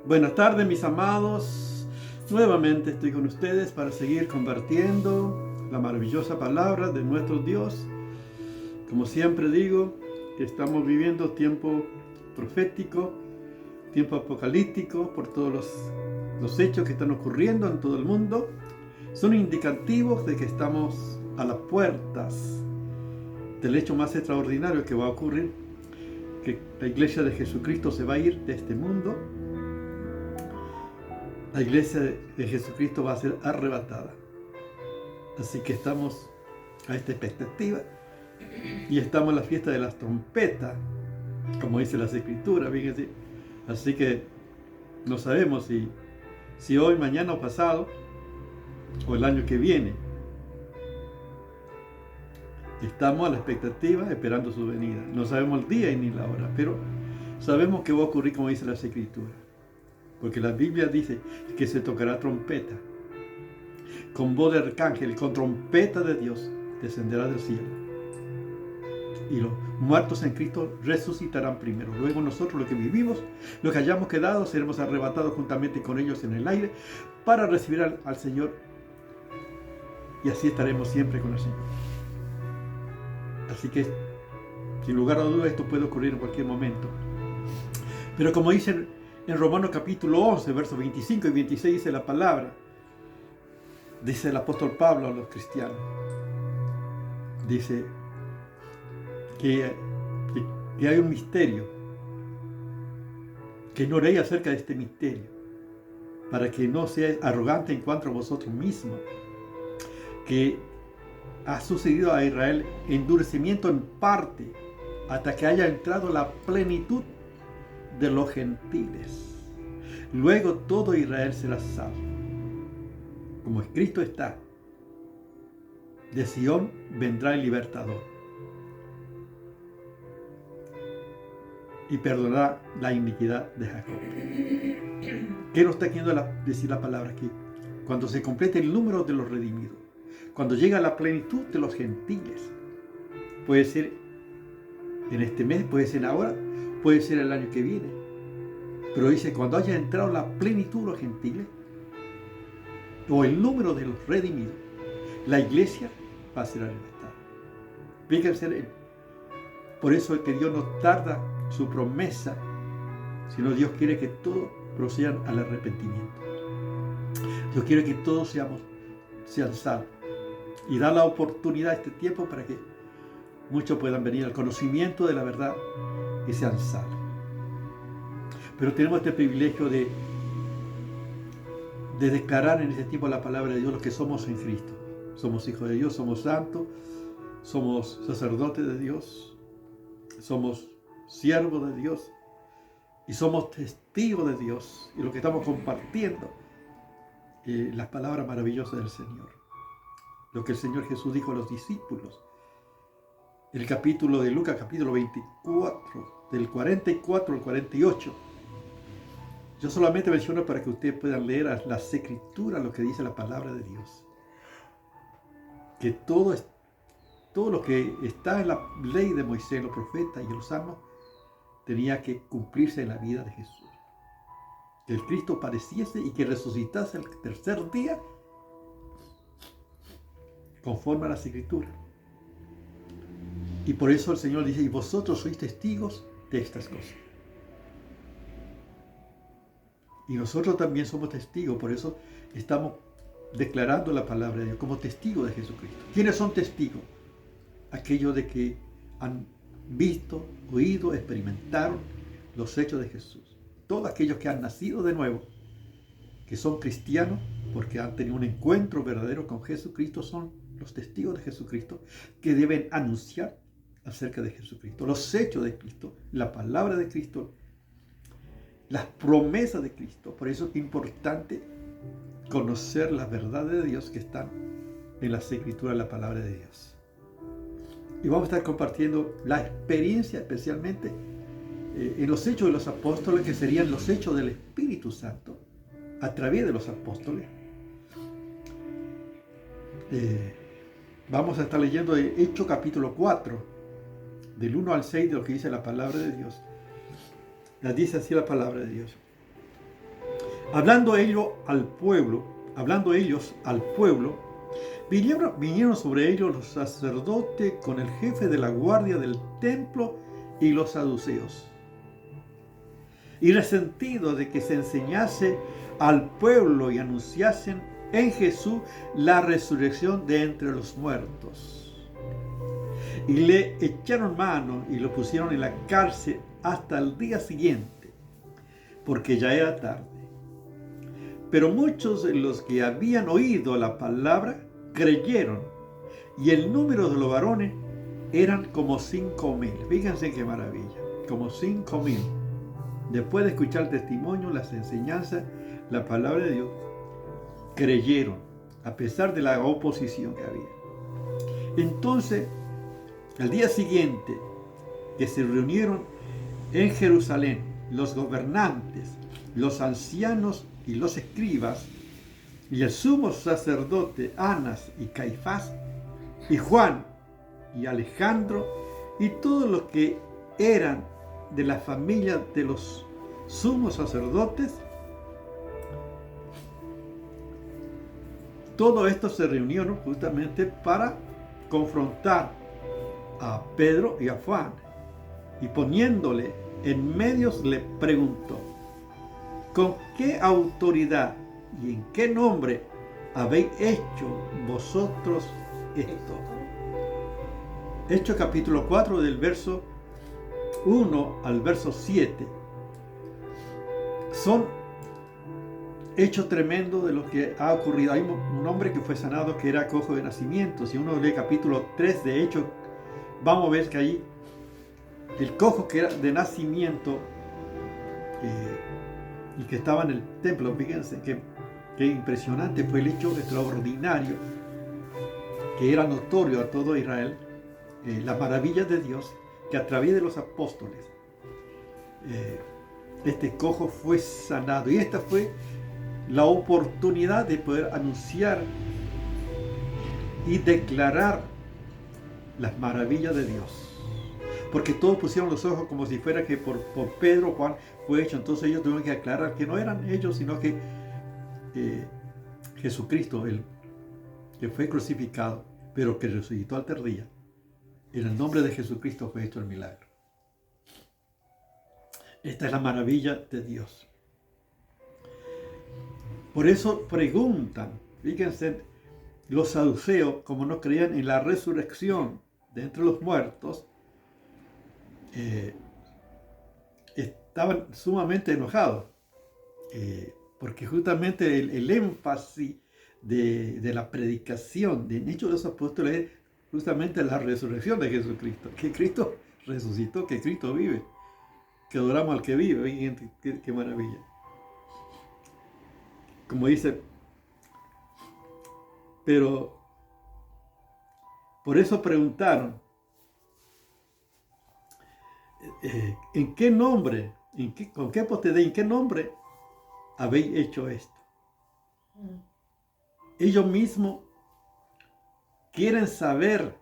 Buenas tardes, mis amados. Nuevamente estoy con ustedes para seguir compartiendo la maravillosa palabra de nuestro Dios. Como siempre digo, que estamos viviendo tiempo profético, tiempo apocalíptico, por todos los hechos que están ocurriendo en todo el mundo. Son indicativos de que estamos a las puertas del hecho más extraordinario que va a ocurrir, que la iglesia de Jesucristo se va a ir de este mundo. La iglesia de Jesucristo va a ser arrebatada. Así que estamos a esta expectativa y estamos en la fiesta de las trompetas, como dice las Escrituras, fíjense. Así que no sabemos si hoy, mañana o pasado, o el año que viene. Estamos a la expectativa, esperando su venida. No sabemos el día ni la hora, pero sabemos que va a ocurrir como dice las Escrituras. Porque la Biblia dice que se tocará trompeta. Con voz de arcángel, con trompeta de Dios, descenderá del cielo. Y los muertos en Cristo resucitarán primero. Luego nosotros, los que vivimos, los que hayamos quedado, seremos arrebatados juntamente con ellos en el aire para recibir al Señor. Y así estaremos siempre con el Señor. Así que, sin lugar a dudas, esto puede ocurrir en cualquier momento. Pero como dicen en Romanos capítulo 11, versos 25 y 26, dice la palabra, dice el apóstol Pablo a los cristianos, dice que hay un misterio, que no oréis acerca de este misterio, para que no seáis arrogantes en cuanto a vosotros mismos, que ha sucedido a Israel endurecimiento en parte, hasta que haya entrado la plenitud de los gentiles. Luego todo Israel será salvo. Como escrito está, de Sión vendrá el libertador y perdonará la iniquidad de Jacob. ¿Qué nos está queriendo decir la palabra aquí? Cuando se complete el número de los redimidos, cuando llega la plenitud de los gentiles, puede ser en este mes, puede ser ahora, puede ser el año que viene. Pero dice, cuando haya entrado la plenitud de los gentiles, o el número de los redimidos, la iglesia va a ser arrebatada. Fíjense, por eso es que Dios no tarda su promesa, sino Dios quiere que todos procedan al arrepentimiento. Dios quiere que todos sean salvos. Y da la oportunidad a este tiempo para que muchos puedan venir al conocimiento de la verdad y sean salvos. Pero tenemos este privilegio de declarar en este tiempo la palabra de Dios, lo que somos en Cristo. Somos hijos de Dios, somos santos, somos sacerdotes de Dios, somos siervos de Dios y somos testigos de Dios. Y lo que estamos compartiendo, las palabras maravillosas del Señor. Lo que el Señor Jesús dijo a los discípulos. El capítulo de Lucas, capítulo 24, del 44 al 48. Yo solamente menciono para que ustedes puedan leer a las Escrituras lo que dice la palabra de Dios. Que todo lo que está en la ley de Moisés, los profetas y los salmos, tenía que cumplirse en la vida de Jesús. Que el Cristo padeciese y que resucitase el tercer día, conforme a las Escrituras. Y por eso el Señor dice, y vosotros sois testigos de estas cosas. Y nosotros también somos testigos, por eso estamos declarando la palabra de Dios como testigos de Jesucristo. ¿Quiénes son testigos? Aquellos de que han visto, oído, experimentaron los hechos de Jesús. Todos aquellos que han nacido de nuevo, que son cristianos, porque han tenido un encuentro verdadero con Jesucristo, son los testigos de Jesucristo, que deben anunciar acerca de Jesucristo, los hechos de Cristo, la palabra de Cristo, las promesas de Cristo. Por eso es importante conocer las verdades de Dios que están en las Escrituras, la palabra de Dios. Y vamos a estar compartiendo la experiencia, especialmente en los hechos de los apóstoles, que serían los hechos del Espíritu Santo, a través de los apóstoles. Vamos a estar leyendo Hechos capítulo 4, del 1 al 6, de lo que dice la palabra de Dios. Dice así la palabra de Dios. Hablando ellos al pueblo, vinieron sobre ellos los sacerdotes con el jefe de la guardia del templo y los saduceos. Y resentidos de que se enseñase al pueblo y anunciasen en Jesús la resurrección de entre los muertos. Y le echaron mano y lo pusieron en la cárcel hasta el día siguiente, porque ya era tarde. Pero muchos de los que habían oído la palabra creyeron, y el número de los varones eran como 5,000. Fíjense qué maravilla, como 5,000. Después de escuchar el testimonio, las enseñanzas, la palabra de Dios, creyeron, a pesar de la oposición que había. Entonces, al día siguiente, que se reunieron en Jerusalén los gobernantes, los ancianos y los escribas, y el sumo sacerdote Anás y Caifás, y Juan y Alejandro, y todos los que eran de la familia de los sumos sacerdotes, todo esto se reunieron justamente para confrontar a Pedro y a Juan, y poniéndole en medio le preguntó: ¿con qué autoridad y en qué nombre habéis hecho vosotros esto? Hechos capítulo 4 del verso 1 al verso 7 son hechos tremendos de lo que ha ocurrido. Hay un hombre que fue sanado que era cojo de nacimiento. Si uno lee capítulo 3 de Hechos, vamos a ver que ahí el cojo que era de nacimiento y que estaba en el templo, fíjense qué impresionante fue el hecho extraordinario, que era notorio a todo Israel, las maravillas de Dios, que a través de los apóstoles este cojo fue sanado. Y esta fue la oportunidad de poder anunciar y declarar las maravillas de Dios. Porque todos pusieron los ojos como si fuera que por Pedro o Juan fue hecho. Entonces ellos tuvieron que aclarar que no eran ellos, sino que Jesucristo, el que fue crucificado, pero que resucitó al tercer día. En el nombre de Jesucristo fue hecho el milagro. Esta es la maravilla de Dios. Por eso preguntan, fíjense, los saduceos, como no creían en la resurrección de entre los muertos, estaban sumamente enojados, porque justamente el énfasis de la predicación de Hechos de los Apóstoles es justamente la resurrección de Jesucristo, que Cristo resucitó, que Cristo vive, que adoramos al que vive. Qué maravilla. Como dice, pero por eso preguntaron, ¿en qué nombre, con qué potestad, en qué nombre habéis hecho esto? Ellos mismos quieren saber,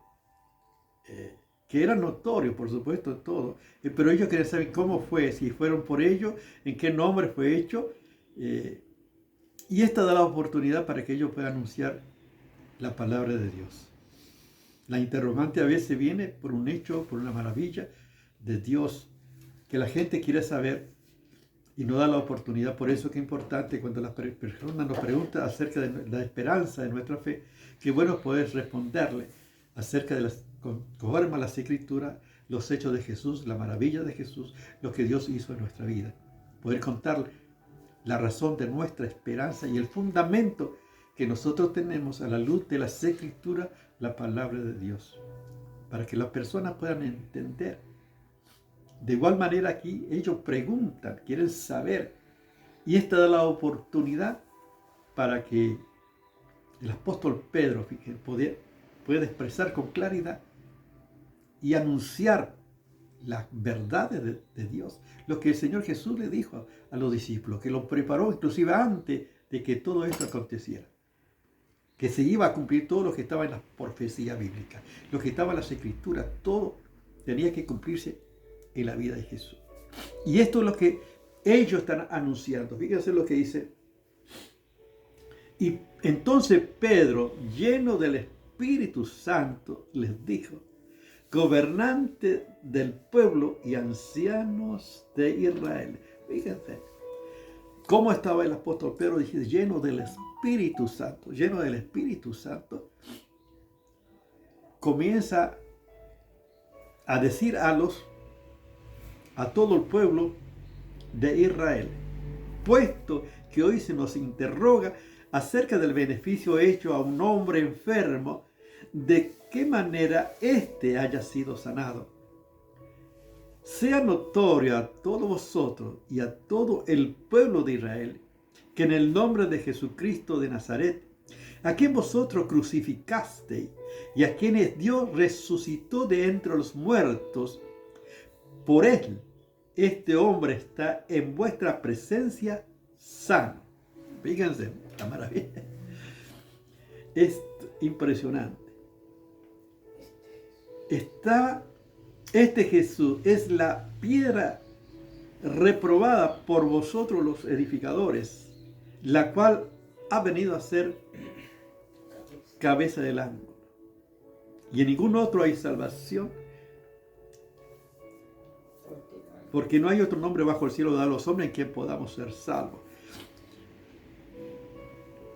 que era notorio, por supuesto, todo, pero ellos quieren saber cómo fue, si fueron por ellos, en qué nombre fue hecho, y esta da la oportunidad para que ellos puedan anunciar la palabra de Dios. La interrogante a veces viene por un hecho, por una maravilla de Dios, que la gente quiere saber y no da la oportunidad. Por eso que es importante cuando las personas nos preguntan acerca de la esperanza de nuestra fe, que bueno poder responderle acerca de conforme a las Escrituras, los hechos de Jesús, la maravilla de Jesús, lo que Dios hizo en nuestra vida. Poder contarle la razón de nuestra esperanza y el fundamento que nosotros tenemos a la luz de las Escrituras, la palabra de Dios, para que las personas puedan entender. De igual manera aquí ellos preguntan, quieren saber, y esta da la oportunidad para que el apóstol Pedro pueda expresar con claridad y anunciar las verdades de Dios, lo que el Señor Jesús le dijo a los discípulos, que lo preparó inclusive antes de que todo esto aconteciera, que se iba a cumplir todo lo que estaba en la profecía bíblica, lo que estaba en las Escrituras, todo tenía que cumplirse en la vida de Jesús. Y esto es lo que Ellos están anunciando. Fíjense lo que dice. Y entonces Pedro, lleno del Espíritu Santo, les dijo: gobernantes del pueblo y ancianos de Israel. Fíjense cómo estaba el apóstol Pedro, dice, lleno del Espíritu Santo. Lleno del Espíritu Santo, comienza a decir a todo el pueblo de Israel: puesto que hoy se nos interroga acerca del beneficio hecho a un hombre enfermo, de qué manera éste haya sido sanado, sea notorio a todos vosotros y a todo el pueblo de Israel que en el nombre de Jesucristo de Nazaret, a quien vosotros crucificasteis y a quienes Dios resucitó de entre los muertos, por él este hombre está en vuestra presencia sano. Fíjense, la maravilla. Es impresionante. Este Jesús es la piedra reprobada por vosotros los edificadores, la cual ha venido a ser cabeza del ángulo. Y en ningún otro hay salvación, porque no hay otro nombre bajo el cielo dado a los hombres en quien podamos ser salvos.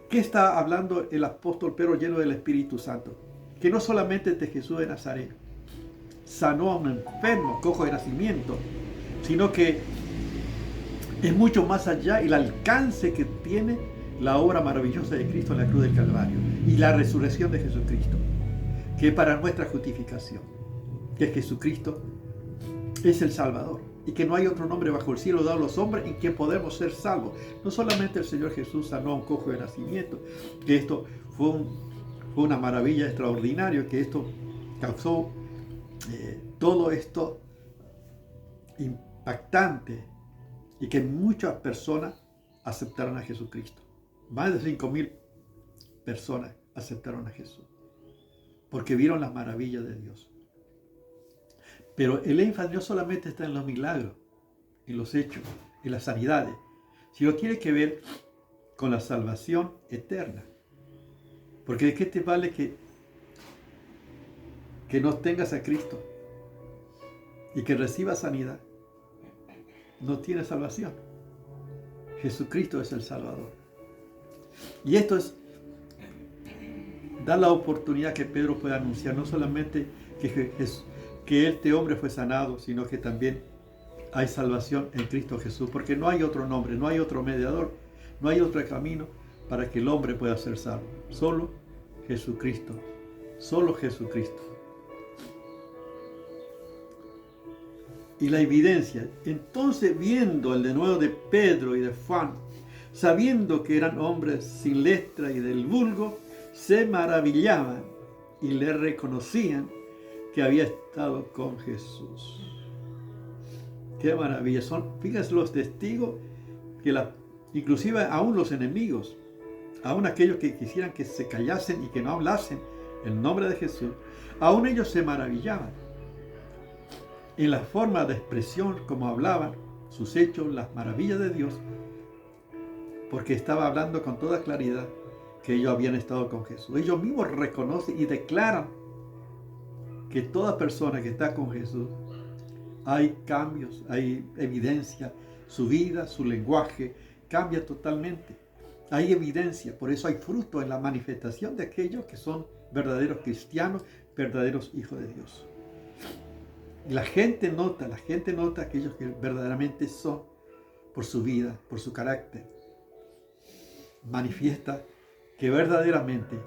¿Qué está hablando el apóstol Pedro lleno del Espíritu Santo? Que no solamente de Jesús de Nazaret sanó a un enfermo, cojo de nacimiento, sino que es mucho más allá el alcance que tiene la obra maravillosa de Cristo en la cruz del Calvario y la resurrección de Jesucristo, que es para nuestra justificación, que Jesucristo es el Salvador y que no hay otro nombre bajo el cielo dado a los hombres en quien podemos ser salvos. No solamente el Señor Jesús sanó a un cojo de nacimiento, que esto fue una maravilla extraordinaria, que esto causó todo esto impactante y que muchas personas aceptaron a Jesucristo. Más de 5,000 personas aceptaron a Jesús porque vieron las maravillas de Dios. Pero el énfasis no solamente está en los milagros, en los hechos, en las sanidades, sino tiene que ver con la salvación eterna. Porque ¿de qué te vale que no tengas a Cristo y que recibas sanidad? No tienes salvación. Jesucristo es el Salvador. Y esto da la oportunidad que Pedro pueda anunciar no solamente que este hombre fue sanado, sino que también hay salvación en Cristo Jesús, porque no hay otro nombre, no hay otro mediador, no hay otro camino para que el hombre pueda ser salvo. Solo Jesucristo, solo Jesucristo. Y la evidencia, entonces viendo el denuedo de Pedro y de Juan, sabiendo que eran hombres sin letra y del vulgo, se maravillaban y le reconocían que había estado con Jesús. Qué maravilla. Fíjense los testigos, inclusive aún los enemigos, aún aquellos que quisieran que se callasen y que no hablasen el nombre de Jesús, aún ellos se maravillaban en la forma de expresión como hablaban, sus hechos, las maravillas de Dios, porque estaba hablando con toda claridad que ellos habían estado con Jesús. Ellos mismos reconocen y declaran que toda persona que está con Jesús, hay cambios, hay evidencia, su vida, su lenguaje cambia totalmente. Hay evidencia, por eso hay fruto en la manifestación de aquellos que son verdaderos cristianos, verdaderos hijos de Dios. La gente nota aquellos que verdaderamente son, por su vida, por su carácter. Manifiesta que verdaderamente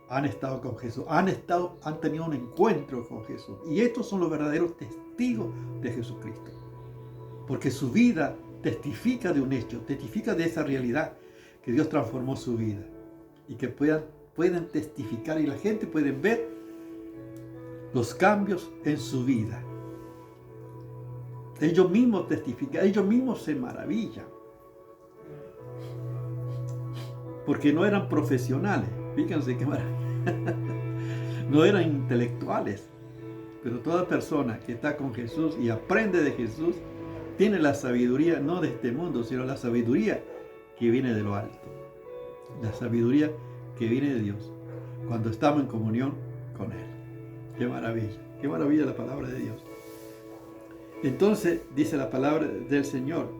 han estado con Jesús, han tenido un encuentro con Jesús. Y estos son los verdaderos testigos de Jesucristo. Porque su vida testifica de un hecho, testifica de esa realidad, que Dios transformó su vida. Y que pueden testificar y la gente puede ver los cambios en su vida. Ellos mismos testifican, ellos mismos se maravillan. Porque no eran profesionales, fíjense qué maravilla. No eran intelectuales, pero toda persona que está con Jesús y aprende de Jesús obtiene la sabiduría no de este mundo, sino la sabiduría que viene de lo alto. La sabiduría que viene de Dios cuando estamos en comunión con Él. Qué maravilla la palabra de Dios. Entonces dice la palabra del Señor,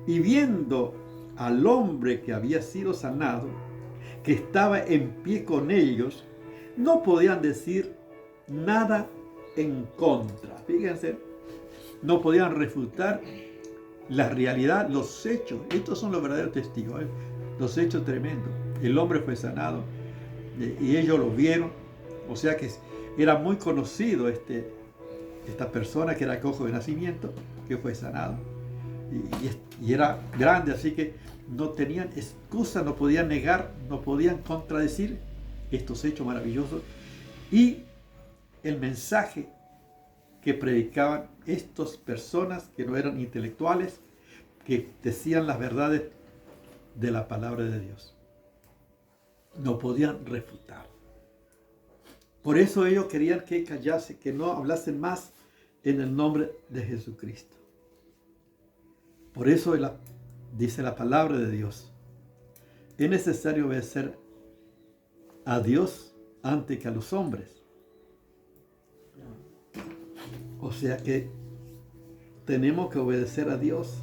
y viendo al hombre que había sido sanado, que estaba en pie con ellos, no podían decir nada en contra. Fíjense, no podían refutar la realidad, los hechos. Estos son los verdaderos testigos, los hechos tremendos. El hombre fue sanado y ellos lo vieron. O sea que era muy conocido esta persona que era cojo de nacimiento, que fue sanado. Y era grande, así que no tenían excusa, no podían negar, no podían contradecir estos hechos maravillosos. Y el mensaje que predicaban estas personas que no eran intelectuales, que decían las verdades de la palabra de Dios, no podían refutar. Por eso ellos querían que callase, que no hablasen más en el nombre de Jesucristo. Por eso dice la palabra de Dios, es necesario obedecer a Dios antes que a los hombres. O sea que tenemos que obedecer a Dios.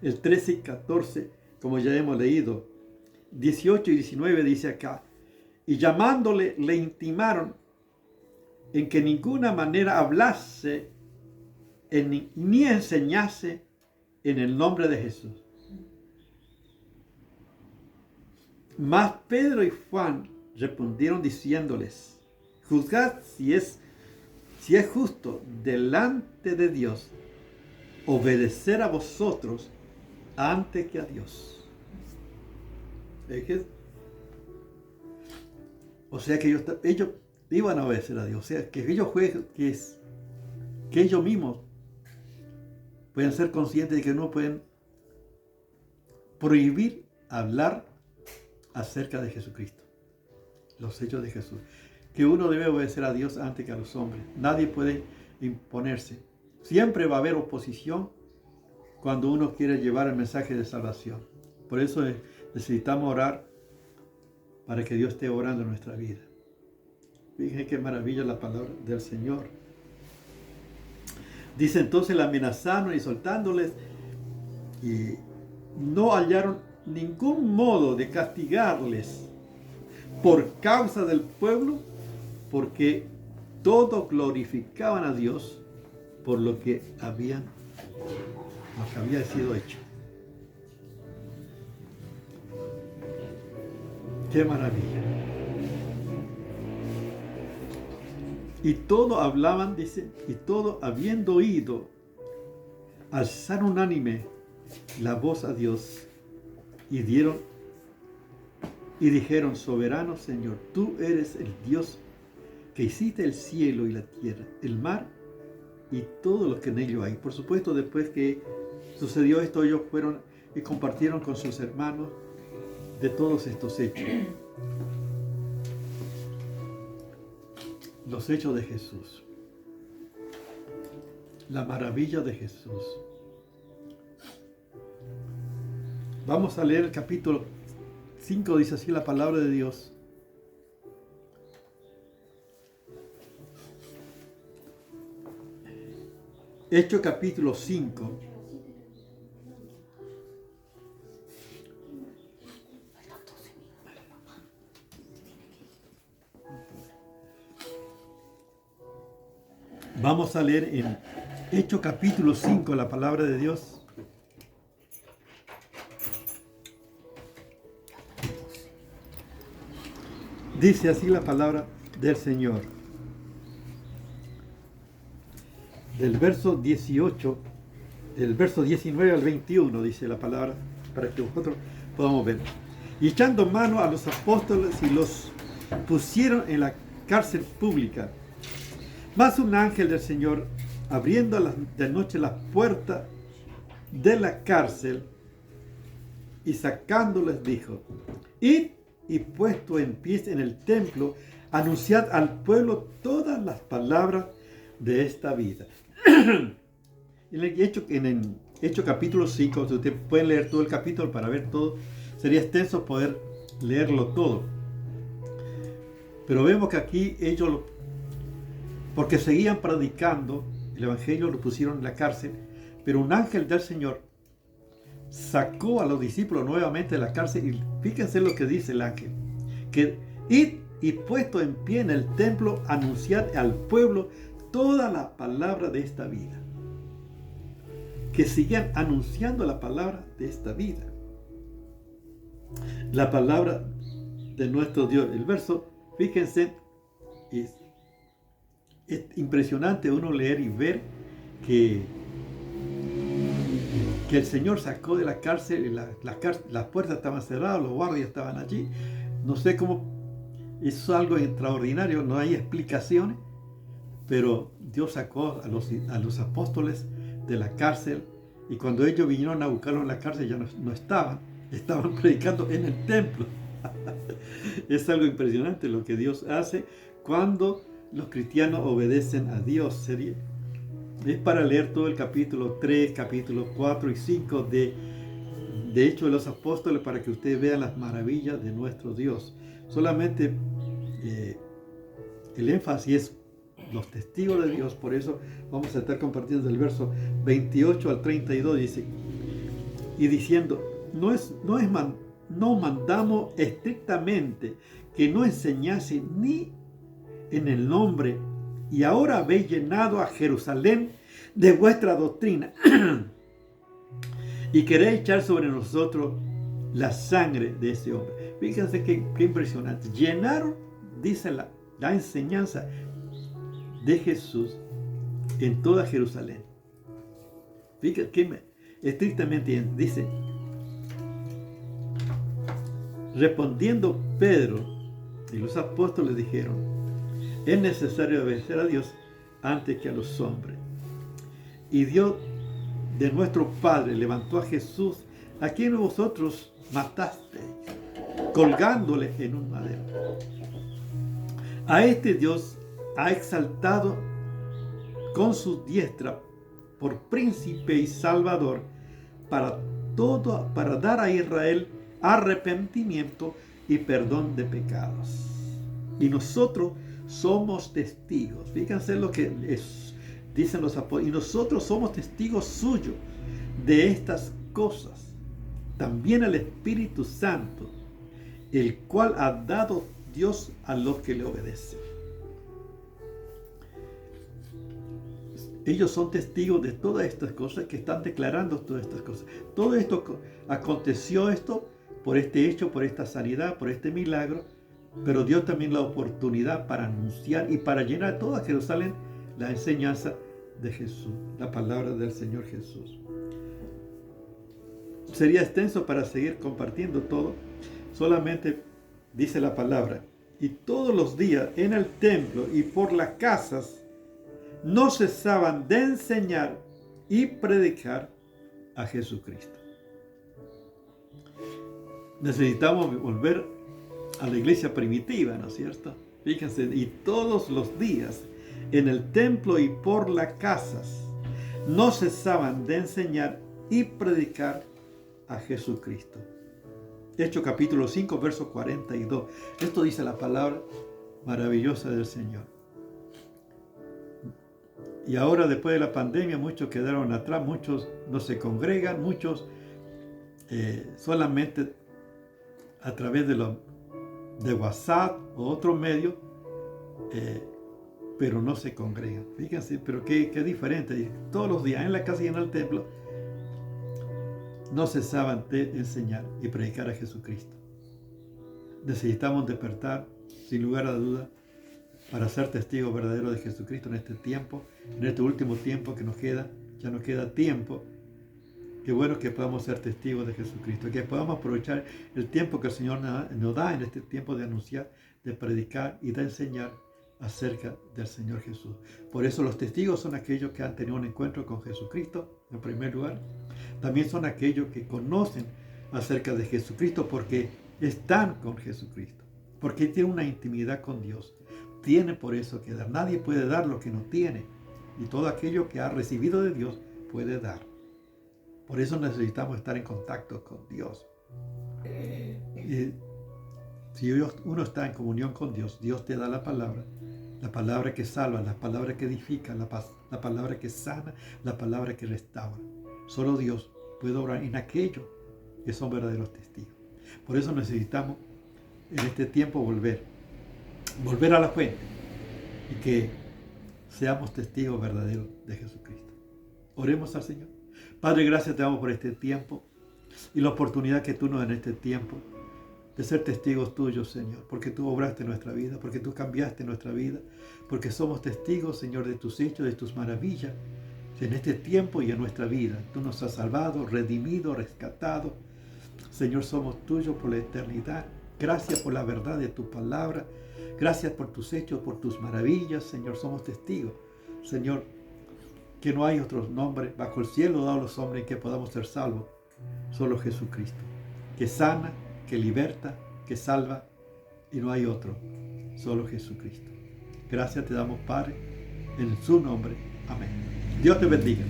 El 13 y 14, como ya hemos leído, 18 y 19 dice acá, y llamándole le intimaron en que ninguna manera hablase ni enseñase en el nombre de Jesús. Mas Pedro y Juan respondieron diciéndoles, juzgad si es justo delante de Dios obedecer a vosotros antes que a Dios. O sea que ellos iban a obedecer a Dios. O sea que ellos que ellos mismos pueden ser conscientes de que no pueden prohibir hablar acerca de Jesucristo, los hechos de Jesús. Que uno debe obedecer a Dios antes que a los hombres. Nadie puede imponerse. Siempre va a haber oposición cuando uno quiere llevar el mensaje de salvación. Por eso necesitamos orar para que Dios esté obrando en nuestra vida. Fíjense qué maravilla la palabra del Señor. Dice entonces, la amenazaron y soltándoles, y no hallaron ningún modo de castigarles por causa del pueblo, porque todos glorificaban a Dios por lo que había sido hecho. ¡Qué maravilla! Y todos hablaban, dice, y todos habiendo oído, alzaron unánime la voz a Dios y dijeron, soberano Señor, tú eres el Dios que hiciste el cielo y la tierra, el mar y todo lo que en ello hay. Por supuesto, después que sucedió esto, ellos fueron y compartieron con sus hermanos de todos estos hechos. Los hechos de Jesús. La maravilla de Jesús. Vamos a leer el capítulo 5, dice así la palabra de Dios. Hechos capítulo 5. Vamos a leer en Hechos capítulo 5 la palabra de Dios. Dice así la palabra del Señor. Del verso 18, del verso 19 al 21, dice la palabra, para que vosotros podamos ver. Y echando mano a los apóstoles y los pusieron en la cárcel pública. Mas un ángel del Señor, abriendo de noche las puertas de la cárcel y sacándoles, dijo, id y puesto en pie en el templo, anunciad al pueblo todas las palabras de esta vida. En el Hecho capítulo 5, ustedes pueden leer todo el capítulo para ver todo. Sería extenso poder leerlo todo. Pero vemos que aquí ellos, porque seguían predicando el Evangelio, lo pusieron en la cárcel. Pero un ángel del Señor sacó a los discípulos nuevamente de la cárcel. Y fíjense lo que dice el ángel. Que id y puesto en pie en el templo, anunciad al pueblo toda la palabra de esta vida. Que sigan anunciando la palabra de esta vida. La palabra de nuestro Dios. El verso, fíjense, es impresionante uno leer y ver que el Señor sacó de la cárcel y las puertas estaban cerradas, los guardias estaban allí. No sé cómo, es algo extraordinario, no hay explicaciones, pero Dios sacó a los apóstoles de la cárcel, y cuando ellos vinieron a buscarlo en la cárcel ya no estaban predicando en el templo. Es algo impresionante lo que Dios hace cuando los cristianos obedecen a Dios. Es para leer todo el capítulo 3, capítulo 4 y 5 de Hechos de los Apóstoles, para que ustedes vean las maravillas de nuestro Dios. Solamente el énfasis es los testigos de Dios. Por eso vamos a estar compartiendo del verso 28 al 32. Dice, y diciendo, no mandamos estrictamente que no enseñase ni en el nombre, y ahora habéis llenado a Jerusalén de vuestra doctrina y queréis echar sobre nosotros la sangre de ese hombre. Fíjense qué impresionante. Llenaron, dice la enseñanza de Jesús en toda Jerusalén. Fíjense que estrictamente dice, respondiendo Pedro y los apóstoles dijeron, es necesario obedecer a Dios antes que a los hombres. Y Dios de nuestro Padre levantó a Jesús, a quien vosotros matasteis, colgándole en un madero. A este Dios ha exaltado con su diestra por príncipe y salvador para dar a Israel arrepentimiento y perdón de pecados. Y nosotros somos testigos. Fíjense lo que dicen los apóstoles. Y nosotros somos testigos suyos de estas cosas. También el Espíritu Santo, el cual ha dado Dios a los que le obedecen. Ellos son testigos de todas estas cosas, que están declarando todas estas cosas. Todo esto aconteció, por este hecho, por esta sanidad, por este milagro, pero dio también la oportunidad para anunciar y para llenar toda Jerusalén la enseñanza de Jesús, la palabra del Señor Jesús. Sería extenso para seguir compartiendo todo. Solamente dice la palabra, y todos los días en el templo y por las casas no cesaban de enseñar y predicar a Jesucristo. Necesitamos volver a la iglesia primitiva, ¿no es cierto? Fíjense, y todos los días en el templo y por las casas no cesaban de enseñar y predicar a Jesucristo. Hechos capítulo 5, verso 42. Esto dice la palabra maravillosa del Señor. Y ahora, después de la pandemia, muchos quedaron atrás, muchos no se congregan, muchos solamente a través de WhatsApp o otros medios, pero no se congregan. Fíjense, pero qué diferente. Todos los días en la casa y en el templo no cesaban de enseñar y predicar a Jesucristo. Necesitamos despertar, sin lugar a duda, para ser testigos verdaderos de Jesucristo en este tiempo, en este último tiempo que nos queda. Ya nos queda tiempo. Qué bueno que podamos ser testigos de Jesucristo, que podamos aprovechar el tiempo que el Señor nos da en este tiempo de anunciar, de predicar y de enseñar acerca del Señor Jesús. Por eso los testigos son aquellos que han tenido un encuentro con Jesucristo, en primer lugar. También son aquellos que conocen acerca de Jesucristo porque están con Jesucristo, porque tienen una intimidad con Dios. Tiene por eso que dar. Nadie puede dar lo que no tiene. Y todo aquello que ha recibido de Dios puede dar. Por eso necesitamos estar en contacto con Dios. Y si uno está en comunión con Dios, Dios te da la palabra que salva, la palabra que edifica, la palabra que sana, la palabra que restaura. Solo Dios puede obrar en aquellos que son verdaderos testigos. Por eso necesitamos en este tiempo volver a la fuente y que seamos testigos verdaderos de Jesucristo. Oremos al Señor. Padre, gracias te damos por este tiempo y la oportunidad que tú nos das en este tiempo de ser testigos tuyos, Señor, porque tú obraste en nuestra vida, porque tú cambiaste nuestra vida, porque somos testigos, Señor, de tus hechos, de tus maravillas en este tiempo y en nuestra vida. Tú nos has salvado, redimido, rescatado. Señor, somos tuyos por la eternidad. Gracias por la verdad de tu palabra. Gracias por tus hechos, por tus maravillas. Señor, somos testigos. Señor, que no hay otro nombre bajo el cielo dado a los hombres en que podamos ser salvos. Solo Jesucristo, que sana, que liberta, que salva, y no hay otro. Solo Jesucristo. Gracias te damos, Padre, en su nombre. Amén. Dios te bendiga.